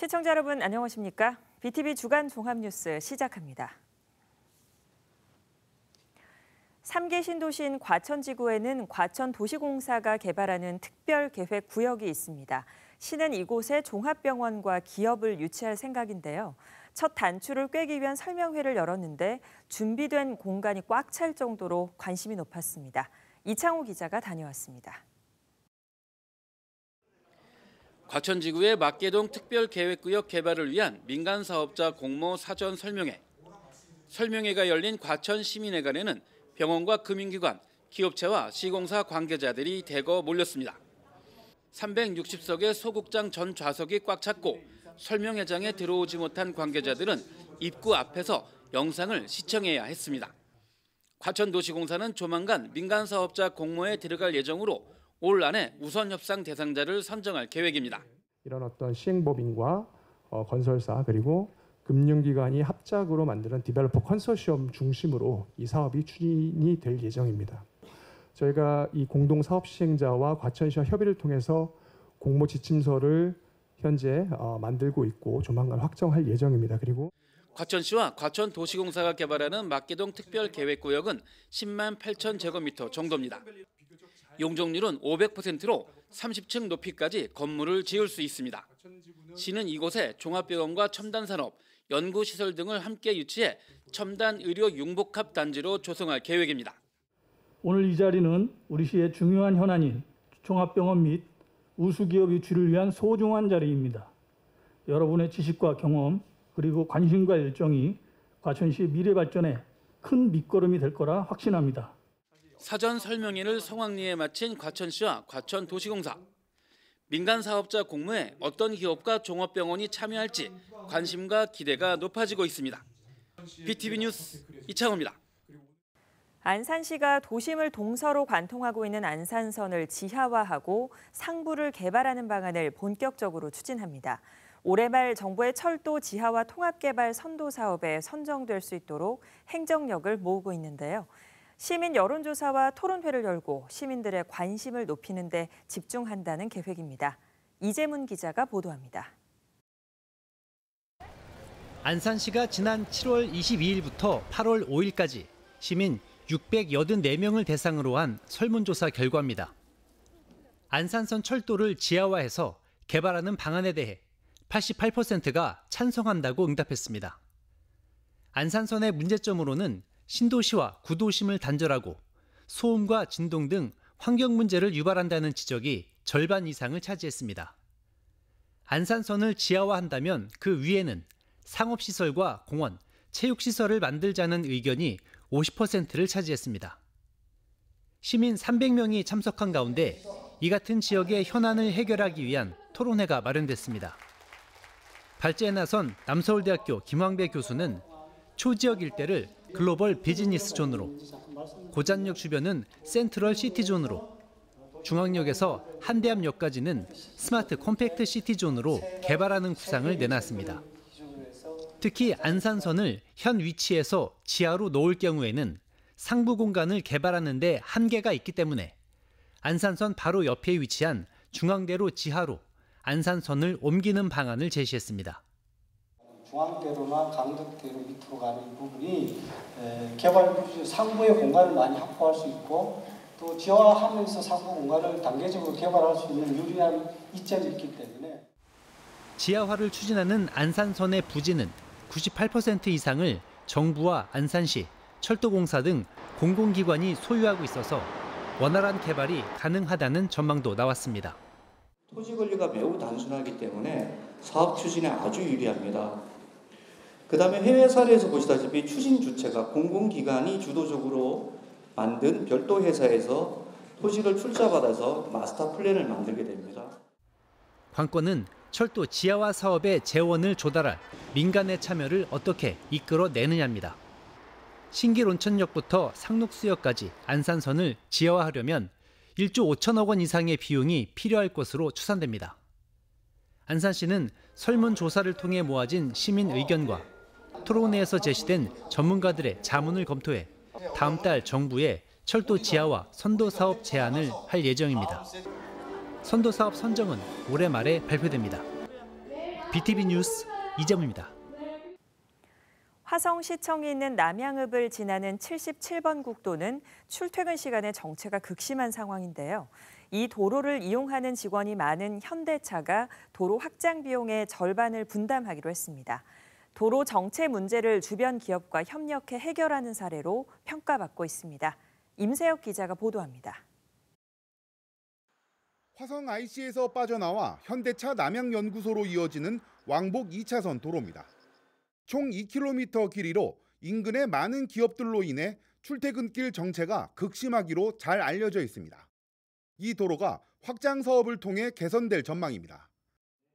시청자 여러분 안녕하십니까? BTV 주간 종합뉴스 시작합니다. 3개 신도시인 과천지구에는 과천도시공사가 개발하는 특별계획구역이 있습니다. 시는 이곳에 종합병원과 기업을 유치할 생각인데요. 첫 단추를 꿰기 위한 설명회를 열었는데 준비된 공간이 꽉 찰 정도로 관심이 높았습니다. 이창호 기자가 다녀왔습니다. 과천지구의 막계동 특별계획구역 개발을 위한 민간사업자 공모 사전 설명회. 설명회가 열린 과천시민회관에는 병원과 금융기관, 기업체와 시공사 관계자들이 대거 몰렸습니다. 360석의 소극장 전 좌석이 꽉 찼고 설명회장에 들어오지 못한 관계자들은 입구 앞에서 영상을 시청해야 했습니다. 과천도시공사는 조만간 민간사업자 공모에 들어갈 예정으로 올 안에 우선 협상 대상자를 선정할 계획입니다. 이런 어떤 시행법인과 건설사 그리고 금융기관이 합작으로 만드는 디벨로퍼 컨소시엄 중심으로 이 사업이 추진이 될 예정입니다. 저희가 이 공동사업 시행자와 과천시와 협의를 통해서 공모 지침서를 현재 만들고 있고 조만간 확정할 예정입니다. 그리고 과천시와 과천도시공사가 개발하는 막계동 특별계획구역은 10만 8천 제곱미터 정도입니다. 용적률은 500%로 30층 높이까지 건물을 지을 수 있습니다. 시는 이곳에 종합병원과 첨단산업, 연구시설 등을 함께 유치해 첨단 의료 융복합 단지로 조성할 계획입니다. 오늘 이 자리는 우리 시의 중요한 현안인 종합병원 및 우수기업 유치를 위한 소중한 자리입니다. 여러분의 지식과 경험 그리고 관심과 열정이 과천시의 미래 발전에 큰 밑거름이 될 거라 확신합니다. 사전 설명회를 성황리에 마친 과천시와 과천도시공사. 민간사업자 공모에 어떤 기업과 종합병원이 참여할지 관심과 기대가 높아지고 있습니다. BTV 뉴스 이창호입니다. 안산시가 도심을 동서로 관통하고 있는 안산선을 지하화하고 상부를 개발하는 방안을 본격적으로 추진합니다. 올해 말 정부의 철도 지하화 통합개발 선도 사업에 선정될 수 있도록 행정력을 모으고 있는데요. 시민 여론조사와 토론회를 열고 시민들의 관심을 높이는 데 집중한다는 계획입니다. 이재문 기자가 보도합니다. 안산시가 지난 7월 22일부터 8월 5일까지 시민 684명을 대상으로 한 설문조사 결과입니다. 안산선 철도를 지하화해서 개발하는 방안에 대해 88%가 찬성한다고 응답했습니다. 안산선의 문제점으로는 신도시와 구도심을 단절하고 소음과 진동 등 환경 문제를 유발한다는 지적이 절반 이상을 차지했습니다. 안산선을 지하화한다면 그 위에는 상업시설과 공원, 체육시설을 만들자는 의견이 50%를 차지했습니다. 시민 300명이 참석한 가운데 이 같은 지역의 현안을 해결하기 위한 토론회가 마련됐습니다. 발제에 나선 남서울대학교 김황배 교수는 초지역 일대를 글로벌 비즈니스 존으로, 고잔역 주변은 센트럴 시티 존으로, 중앙역에서 한대암역까지는 스마트 컴팩트 시티 존으로 개발하는 구상을 내놨습니다. 특히 안산선을 현 위치에서 지하로 놓을 경우에는 상부 공간을 개발하는 데 한계가 있기 때문에 안산선 바로 옆에 위치한 중앙대로 지하로 안산선을 옮기는 방안을 제시했습니다. 중앙대로나 강덕대로 밑으로 가는 부분이 개발 상부의 공간을 많이 확보할 수 있고 또 지하화하면서 상부 공간을 단계적으로 개발할 수 있는 유리한 이점이 있기 때문에 지하화를 추진하는 안산선의 부지는 98% 이상을 정부와 안산시, 철도공사 등 공공기관이 소유하고 있어서 원활한 개발이 가능하다는 전망도 나왔습니다. 토지 권리가 매우 단순하기 때문에 사업 추진에 아주 유리합니다. 그다음에 해외 사례에서 보시다시피 추진 주체가 공공기관이 주도적으로 만든 별도 회사에서 토지를 출자받아서 마스터 플랜을 만들게 됩니다. 관건은 철도 지하화 사업의 재원을 조달할 민간의 참여를 어떻게 이끌어내느냐입니다. 신길온천역부터 상록수역까지 안산선을 지하화하려면 1조 5천억 원 이상의 비용이 필요할 것으로 추산됩니다. 안산시는 설문조사를 통해 모아진 시민 의견과 토론회에서 제시된 전문가들의 자문을 검토해 다음 달 정부에 철도 지하화 선도사업 제안을 할 예정입니다. 선도사업 선정은 올해 말에 발표됩니다. BTV 뉴스 이재문입니다. 화성시청이 있는 남양읍을 지나는 77번 국도는 출퇴근 시간에 정체가 극심한 상황인데요. 이 도로를 이용하는 직원이 많은 현대차가 도로 확장 비용의 절반을 분담하기로 했습니다. 도로 정체 문제를 주변 기업과 협력해 해결하는 사례로 평가받고 있습니다. 임세혁 기자가 보도합니다. 화성 IC에서 빠져나와 현대차 남양연구소로 이어지는 왕복 2차선 도로입니다. 총 2km 길이로 인근의 많은 기업들로 인해 출퇴근길 정체가 극심하기로 잘 알려져 있습니다. 이 도로가 확장 사업을 통해 개선될 전망입니다.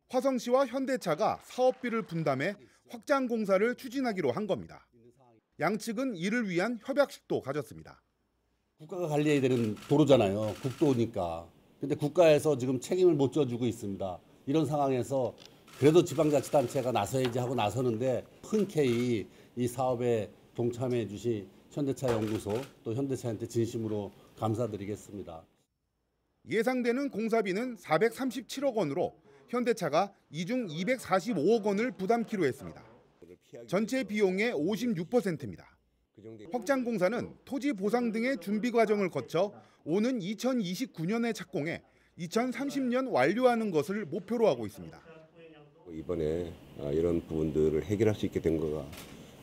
화성시와 현대차가 사업비를 분담해 확장 공사를 추진하기로 한 겁니다. 양측은 이를 위한 협약식도 가졌습니다. 국가가 관리해야 되는 도로잖아요. 국도니까. 근데 국가에서 지금 책임을 못 져주고 있습니다. 이런 상황에서 그래도 지방자치단체가 나서야지 하고 나서는데 흔쾌히 이 사업에 동참해 주신 현대차 연구소 또 현대차한테 진심으로 감사드리겠습니다. 예상되는 공사비는 437억 원으로 현대차가 이중 245억 원을 부담키로 했습니다. 전체 비용의 56%입니다. 확장 공사는 토지 보상 등의 준비 과정을 거쳐 오는 2029년에 착공해 2030년 완료하는 것을 목표로 하고 있습니다. 이번에 이런 부분들을 해결할 수 있게 된 거가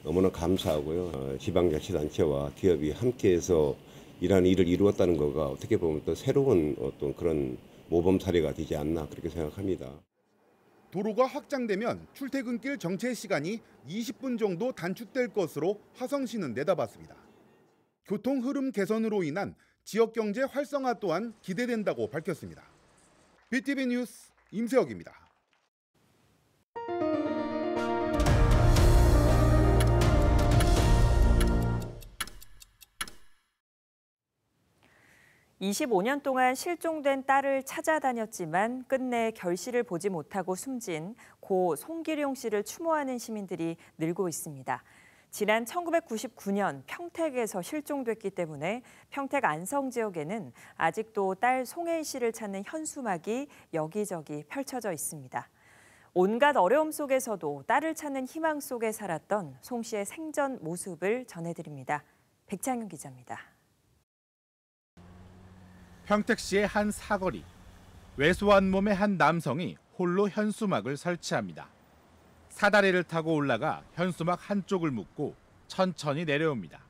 너무나 감사하고요. 지방자치단체와 기업이 함께해서 이러한 일을 이루었다는 거가 어떻게 보면 또 새로운 어떤 그런 모범 사례가 되지 않나 그렇게 생각합니다. 도로가 확장되면 출퇴근길 정체 시간이 20분 정도 단축될 것으로 화성시는 내다봤습니다. 교통 흐름 개선으로 인한 지역 경제 활성화 또한 기대된다고 밝혔습니다. BTV 뉴스 임세혁입니다. (25년) 동안 실종된 딸을 찾아다녔지만 끝내 결실을 보지 못하고 숨진 고 송기룡 씨를 추모하는 시민들이 늘고 있습니다. 지난 1999년 평택에서 실종됐기 때문에 평택 안성 지역에는 아직도 딸 송혜희 씨를 찾는 현수막이 여기저기 펼쳐져 있습니다. 온갖 어려움 속에서도 딸을 찾는 희망 속에 살았던 송 씨의 생전 모습을 전해드립니다. 백창윤 기자입니다. 평택시의 한 사거리. 왜소한 몸의 한 남성이 홀로 현수막을 설치합니다. 사다리를 타고 올라가 현수막 한쪽을 묶고 천천히 내려옵니다.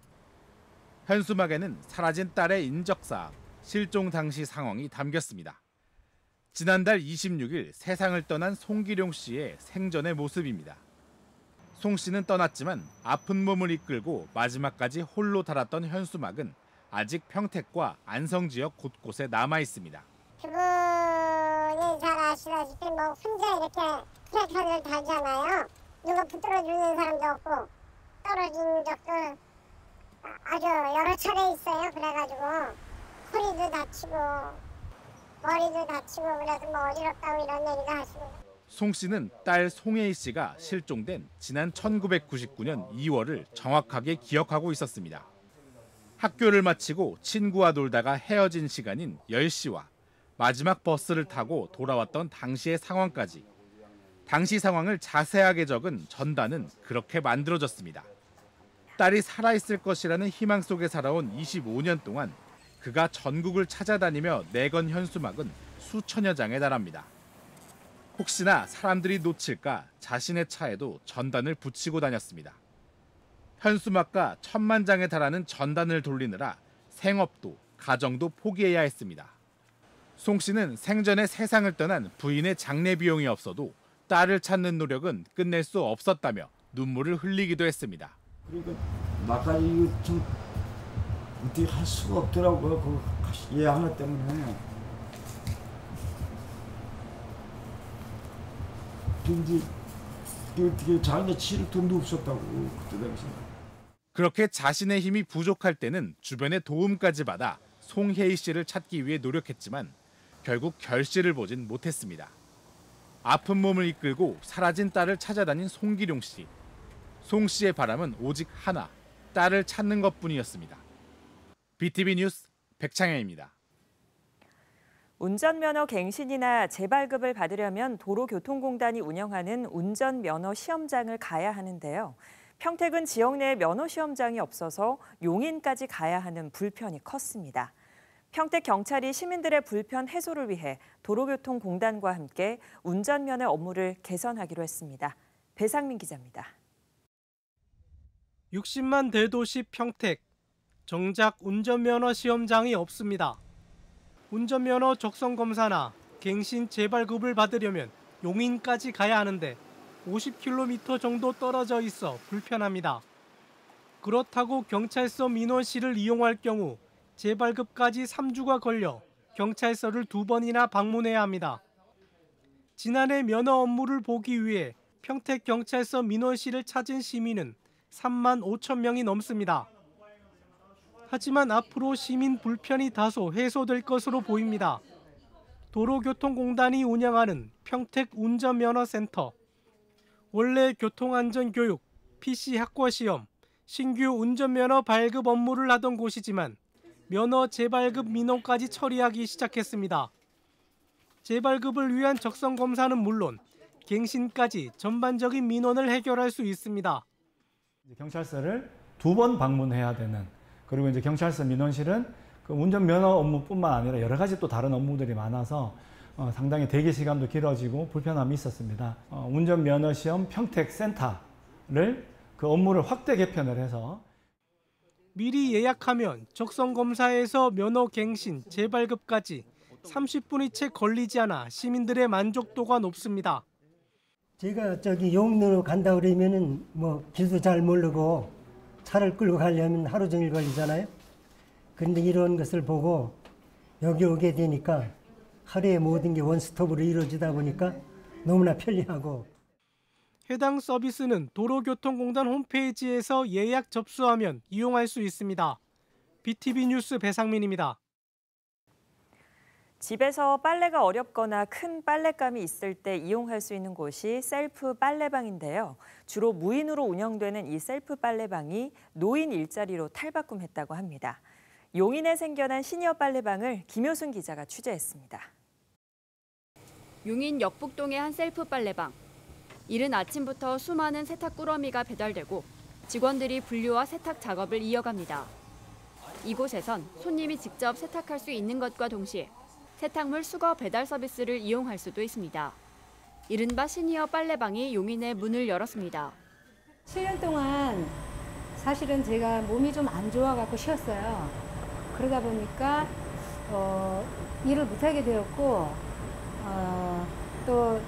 현수막에는 사라진 딸의 인적사항, 실종 당시 상황이 담겼습니다. 지난달 26일 세상을 떠난 송기룡 씨의 생전의 모습입니다. 송 씨는 떠났지만 아픈 몸을 이끌고 마지막까지 홀로 달았던 현수막은 아직 평택과 안성 지역 곳곳에 남아 있습니다. 그분이 잘 아시다시피 혼자 이렇게 트랙터를 달잖아요. 누가 붙들어주는 사람도 없고 떨어진 적도 아주 여러 차례 있어요. 그래가지고 허리도 다치고 머리도 다치고 그래서 어지럽다고 이런 얘기도 하시고. 송 씨는 딸 송혜희 씨가 실종된 지난 1999년 2월을 정확하게 기억하고 있었습니다. 학교를 마치고 친구와 놀다가 헤어진 시간인 10시와 마지막 버스를 타고 돌아왔던 당시의 상황까지 당시 상황을 자세하게 적은 전단은 그렇게 만들어졌습니다. 딸이 살아있을 것이라는 희망 속에 살아온 25년 동안 그가 전국을 찾아다니며 내건 현수막은 수천여 장에 달합니다. 혹시나 사람들이 놓칠까 자신의 차에도 전단을 붙이고 다녔습니다. 현수막과 1000만 장에 달하는 전단을 돌리느라 생업도 가정도 포기해야 했습니다. 송 씨는 생전에 세상을 떠난 부인의 장례 비용이 없어도 딸을 찾는 노력은 끝낼 수 없었다며 눈물을 흘리기도 했습니다. 그러니까 나까지 이거 좀 어떻게 할 수가 없더라고요. 얘 하나 때문에. 근데 어떻게 장례 치를 돈도 없었다고 그때 당시에. 그렇게 자신의 힘이 부족할 때는 주변의 도움까지 받아 송혜희 씨를 찾기 위해 노력했지만 결국 결실을 보진 못했습니다. 아픈 몸을 이끌고 사라진 딸을 찾아다닌 송기룡 씨. 송 씨의 바람은 오직 하나, 딸을 찾는 것뿐이었습니다. BTV 뉴스 백창현입니다. 운전면허 갱신이나 재발급을 받으려면 도로교통공단이 운영하는 운전면허 시험장을 가야 하는데요. 평택은 지역 내에 면허 시험장이 없어서 용인까지 가야 하는 불편이 컸습니다. 평택 경찰이 시민들의 불편 해소를 위해 도로교통공단과 함께 운전면허 업무를 개선하기로 했습니다. 배상민 기자입니다. 60만 대도시 평택. 정작 운전면허 시험장이 없습니다. 운전면허 적성검사나 갱신 재발급을 받으려면 용인까지 가야 하는데 50km 정도 떨어져 있어 불편합니다. 그렇다고 경찰서 민원실을 이용할 경우 재발급까지 3주가 걸려 경찰서를 2번이나 방문해야 합니다. 지난해 면허 업무를 보기 위해 평택경찰서 민원실을 찾은 시민은 3만 5천 명이 넘습니다. 하지만 앞으로 시민 불편이 다소 해소될 것으로 보입니다. 도로교통공단이 운영하는 평택운전면허센터. 원래 교통안전교육, PC 학과시험, 신규 운전면허 발급 업무를 하던 곳이지만 면허 재발급 민원까지 처리하기 시작했습니다. 재발급을 위한 적성검사는 물론 갱신까지 전반적인 민원을 해결할 수 있습니다. 경찰서를 2번 방문해야 되는, 그리고 이제 경찰서 민원실은 그 운전면허 업무뿐만 아니라 여러 가지 또 다른 업무들이 많아서 상당히 대기 시간도 길어지고 불편함이 있었습니다. 운전면허 시험 평택센터를 그 업무를 확대 개편을 해서 미리 예약하면 적성검사에서 면허 갱신, 재발급까지 30분이 채 걸리지 않아 시민들의 만족도가 높습니다. 제가 용인으로 간다 그러면은 뭐 길도 잘 모르고 차를 끌고 가려면 하루 종일 걸리잖아요. 그런데 이런 것을 보고 여기 오게 되니까 하루에 모든 게 원스톱으로 이루어지다 보니까 너무나 편리하고. 해당 서비스는 도로교통공단 홈페이지에서 예약 접수하면 이용할 수 있습니다. BTV 뉴스 배상민입니다. 집에서 빨래가 어렵거나 큰 빨랫감이 있을 때 이용할 수 있는 곳이 셀프 빨래방인데요. 주로 무인으로 운영되는 이 셀프 빨래방이 노인 일자리로 탈바꿈했다고 합니다. 용인에 생겨난 시니어 빨래방을 김효순 기자가 취재했습니다. 용인 역북동의 한 셀프 빨래방. 이른 아침부터 수많은 세탁 꾸러미가 배달되고 직원들이 분류와 세탁 작업을 이어갑니다. 이곳에선 손님이 직접 세탁할 수 있는 것과 동시에 세탁물 수거 배달 서비스를 이용할 수도 있습니다. 이른바 시니어 빨래방이 용인에 문을 열었습니다. 7년 동안 사실은 제가 몸이 좀 안 좋아갖고 쉬었어요. 그러다 보니까 일을 못하게 되었고 또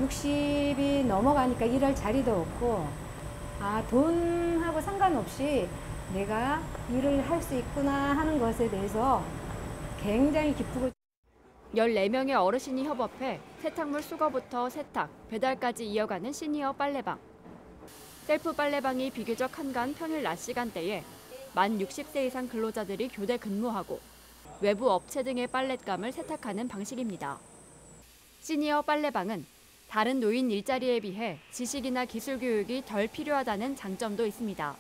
60이 넘어가니까 일할 자리도 없고 돈하고 상관없이 내가 일을 할 수 있구나 하는 것에 대해서 굉장히 기쁘고. 14명의 어르신이 협업해 세탁물 수거부터 세탁, 배달까지 이어가는 시니어 빨래방. 셀프 빨래방이 비교적 한가한 평일 낮 시간대에 만 60세 이상 근로자들이 교대 근무하고 외부 업체 등의 빨랫감을 세탁하는 방식입니다. 시니어 빨래방은 다른 노인 일자리에 비해 지식이나 기술 교육이 덜 필요하다는 장점도 있습니다.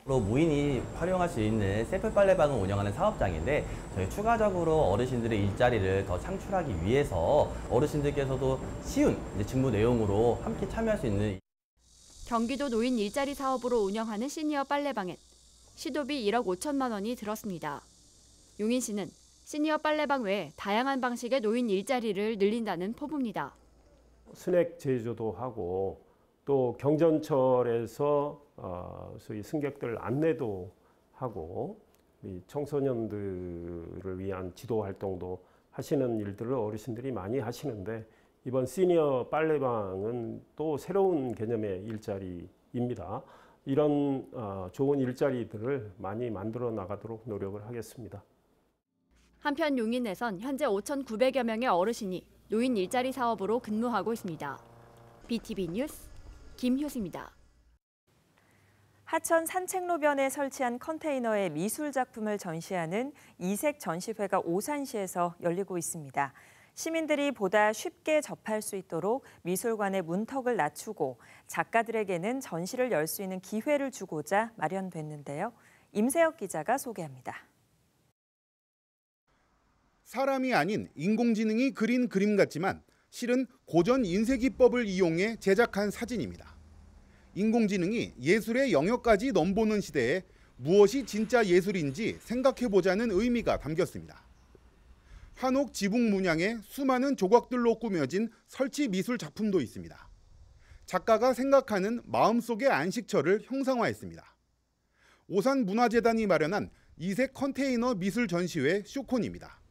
무인이 활용할 수 있는 셀프 빨래방을 운영하는 사업장인데 저희 추가적으로 어르신들의 일자리를 더 창출하기 위해서 어르신들께서도 쉬운 직무 내용으로 함께 참여할 수 있는. 경기도 노인 일자리 사업으로 운영하는 시니어 빨래방엔 시도비 1억 5천만 원이 들었습니다. 용인시는 시니어 빨래방 외에 다양한 방식의 노인 일자리를 늘린다는 포부입니다. 스낵 제조도 하고 또 경전철에서 소위 승객들 안내도 하고 청소년들을 위한 지도 활동도 하시는 일들을 어르신들이 많이 하시는데 이번 시니어 빨래방은 또 새로운 개념의 일자리입니다. 이런 좋은 일자리들을 많이 만들어 나가도록 노력을 하겠습니다. 한편 용인에선 현재 5,900여 명의 어르신이 노인 일자리 사업으로 근무하고 있습니다. BTV 뉴스 김효수입니다. 하천 산책로변에 설치한 컨테이너에 미술 작품을 전시하는 이색 전시회가 오산시에서 열리고 있습니다. 시민들이 보다 쉽게 접할 수 있도록 미술관의 문턱을 낮추고 작가들에게는 전시를 열 수 있는 기회를 주고자 마련됐는데요. 임세혁 기자가 소개합니다. 사람이 아닌 인공지능이 그린 그림 같지만 실은 고전 인쇄기법을 이용해 제작한 사진입니다. 인공지능이 예술의 영역까지 넘보는 시대에 무엇이 진짜 예술인지 생각해보자는 의미가 담겼습니다. 한옥 지붕 문양에 수많은 조각들로 꾸며진 설치 미술 작품도 있습니다. 작가가 생각하는 마음속의 안식처를 형상화했습니다. 오산문화재단이 마련한 이색 컨테이너 미술 전시회 쇼콘입니다.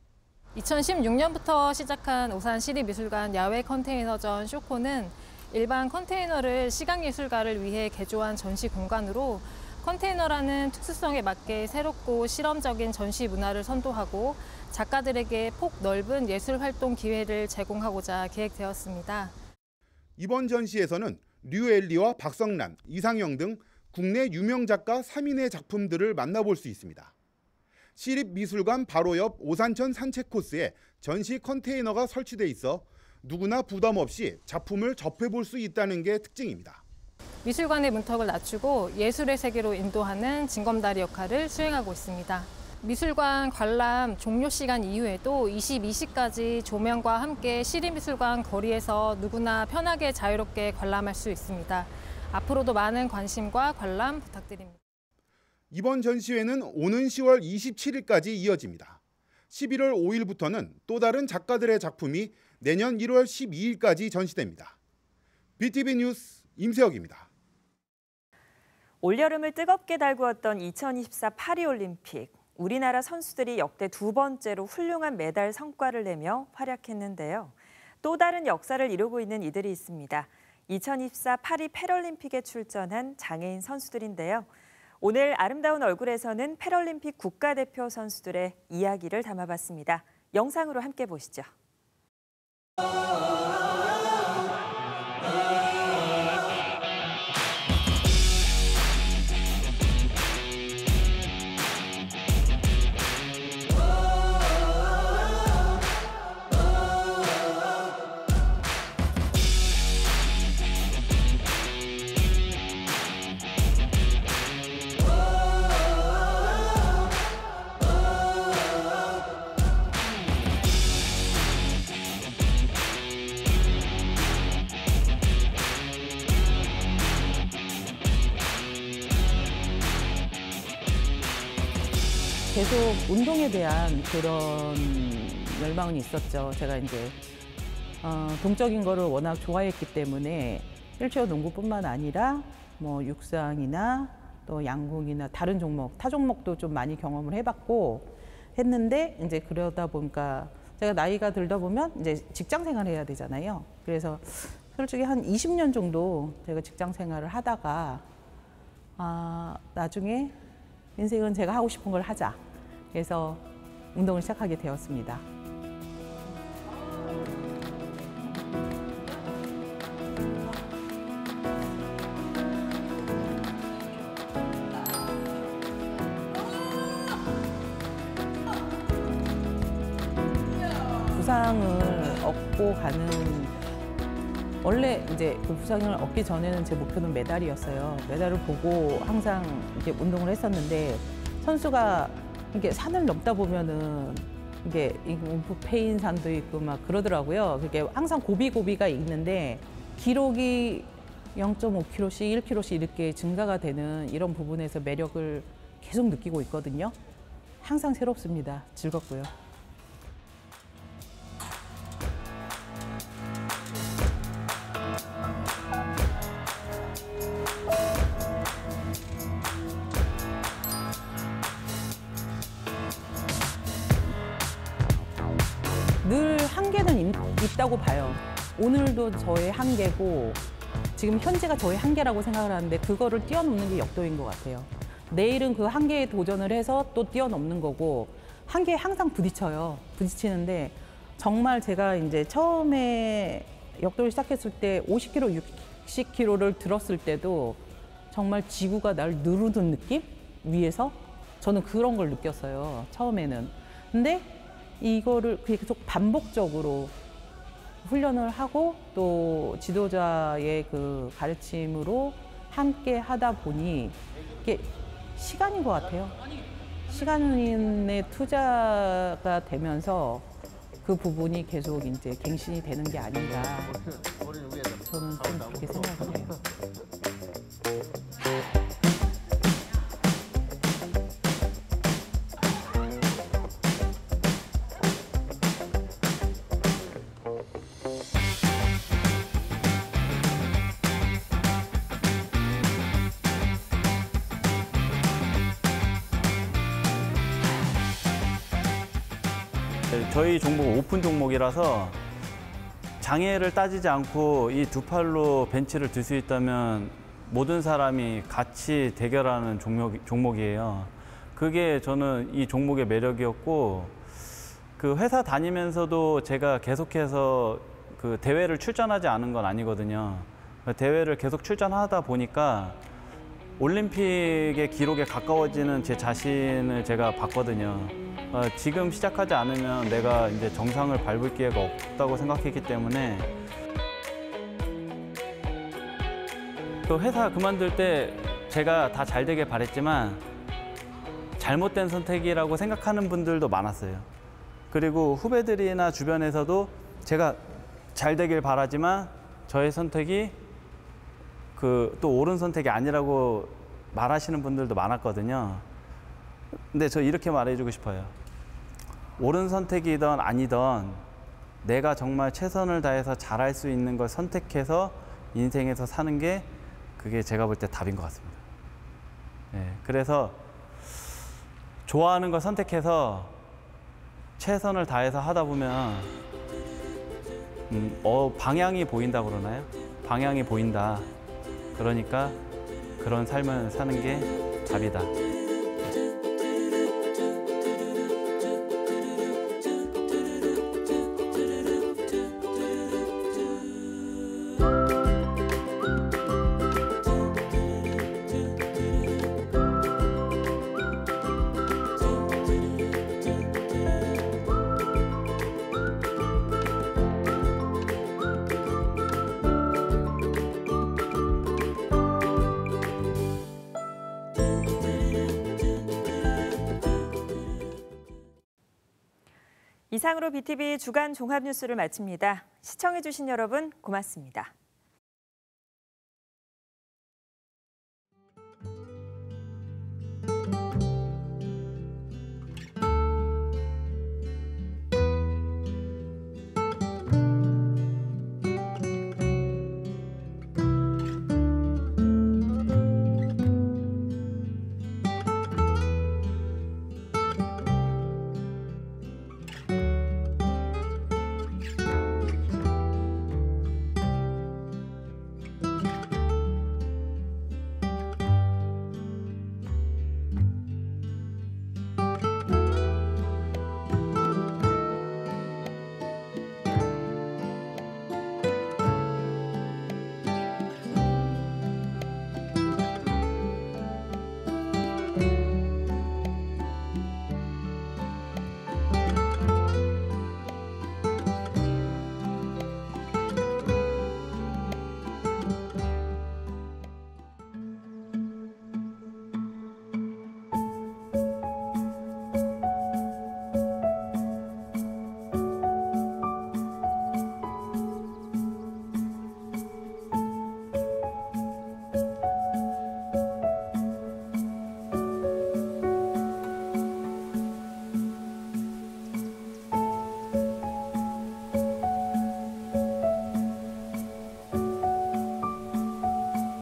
2016년부터 시작한 오산시립미술관 야외 컨테이너전 쇼콘은 일반 컨테이너를 시각예술가를 위해 개조한 전시 공간으로 컨테이너라는 특수성에 맞게 새롭고 실험적인 전시 문화를 선도하고 작가들에게 폭 넓은 예술활동 기회를 제공하고자 기획되었습니다. 이번 전시에서는 류엘리와 박성란, 이상영 등 국내 유명 작가 3인의 작품들을 만나볼 수 있습니다. 시립미술관 바로 옆 오산천 산책 코스에 전시 컨테이너가 설치돼 있어 누구나 부담 없이 작품을 접해볼 수 있다는 게 특징입니다. 미술관의 문턱을 낮추고 예술의 세계로 인도하는 징검다리 역할을 수행하고 있습니다. 미술관 관람 종료 시간 이후에도 22시까지 조명과 함께 시립미술관 거리에서 누구나 편하게 자유롭게 관람할 수 있습니다. 앞으로도 많은 관심과 관람 부탁드립니다. 이번 전시회는 오는 10월 27일까지 이어집니다. 11월 5일부터는 또 다른 작가들의 작품이 내년 1월 12일까지 전시됩니다. BTV 뉴스 임세혁입니다. 올여름을 뜨겁게 달구었던 2024 파리올림픽. 우리나라 선수들이 역대 두 번째로 훌륭한 메달 성과를 내며 활약했는데요. 또 다른 역사를 이루고 있는 이들이 있습니다. 2024 파리 패럴림픽에 출전한 장애인 선수들인데요. 오늘 아름다운 얼굴에서는 패럴림픽 국가대표 선수들의 이야기를 담아봤습니다. 영상으로 함께 보시죠. 계속 운동에 대한 그런 열망은 있었죠. 제가 이제 동적인 거를 워낙 좋아했기 때문에 휠체어 농구뿐만 아니라 뭐 육상이나 또 양궁이나 다른 종목, 타 종목도 좀 많이 경험을 해봤고 했는데 이제 그러다 보니까 제가 나이가 들다 보면 이제 직장 생활을 해야 되잖아요. 그래서 솔직히 한 20년 정도 제가 직장 생활을 하다가 나중에 인생은 제가 하고 싶은 걸 하자. 그래서 운동을 시작하게 되었습니다. 부상을 얻고 가는 원래 이제 그 부상을 얻기 전에는 제 목표는 메달이었어요. 메달을 보고 항상 이렇게 운동을 했었는데 선수가 이게 산을 넘다 보면은 이게 페인 산도 있고 막 그러더라고요. 그게 항상 고비가 있는데 기록이 0.5kg씩 1kg씩 이렇게 증가가 되는 이런 부분에서 매력을 계속 느끼고 있거든요. 항상 새롭습니다. 즐겁고요. 늘 한계는 있다고 봐요. 오늘도 저의 한계고 지금 현재가 저의 한계라고 생각을 하는데 그거를 뛰어넘는 게 역도인 것 같아요. 내일은 그 한계에 도전을 해서 또 뛰어넘는 거고 한계에 항상 부딪혀요. 부딪히는데 정말 제가 이제 처음에 역도를 시작했을 때 50kg, 60kg를 들었을 때도 정말 지구가 날 누르는 느낌? 위에서? 저는 그런 걸 느꼈어요. 처음에는. 근데 이거를 계속 반복적으로 훈련을 하고 또 지도자의 그 가르침으로 함께 하다 보니 이게 시간인 것 같아요. 시간의 투자가 되면서 그 부분이 계속 이제 갱신이 되는 게 아닌가. 저는 좀 그렇게 생각을 해요. 저희 종목은 오픈 종목이라서 장애를 따지지 않고 이 두 팔로 벤치를 들 수 있다면 모든 사람이 같이 대결하는 종목이에요. 그게 저는 이 종목의 매력이었고, 그 회사 다니면서도 제가 계속해서 그 대회를 출전하지 않은 건 아니거든요. 대회를 계속 출전하다 보니까 올림픽의 기록에 가까워지는 제 자신을 제가 봤거든요. 지금 시작하지 않으면 내가 이제 정상을 밟을 기회가 없다고 생각했기 때문에 또 회사 그만둘 때 제가 다 잘 되길 바랬지만 잘못된 선택이라고 생각하는 분들도 많았어요. 그리고 후배들이나 주변에서도 제가 잘 되길 바라지만 저의 선택이 또 옳은 선택이 아니라고 말하시는 분들도 많았거든요. 근데 저 이렇게 말해주고 싶어요. 옳은 선택이든 아니든 내가 정말 최선을 다해서 잘할 수 있는 걸 선택해서 인생에서 사는 게 그게 제가 볼 때 답인 것 같습니다. 네, 그래서 좋아하는 걸 선택해서 최선을 다해서 하다 보면 방향이 보인다고 그러나요? 방향이 보인다. 그러니까 그런 삶을 사는 게 답이다. 이상으로 BTV 주간 종합 뉴스를 마칩니다. 시청해주신 여러분 고맙습니다.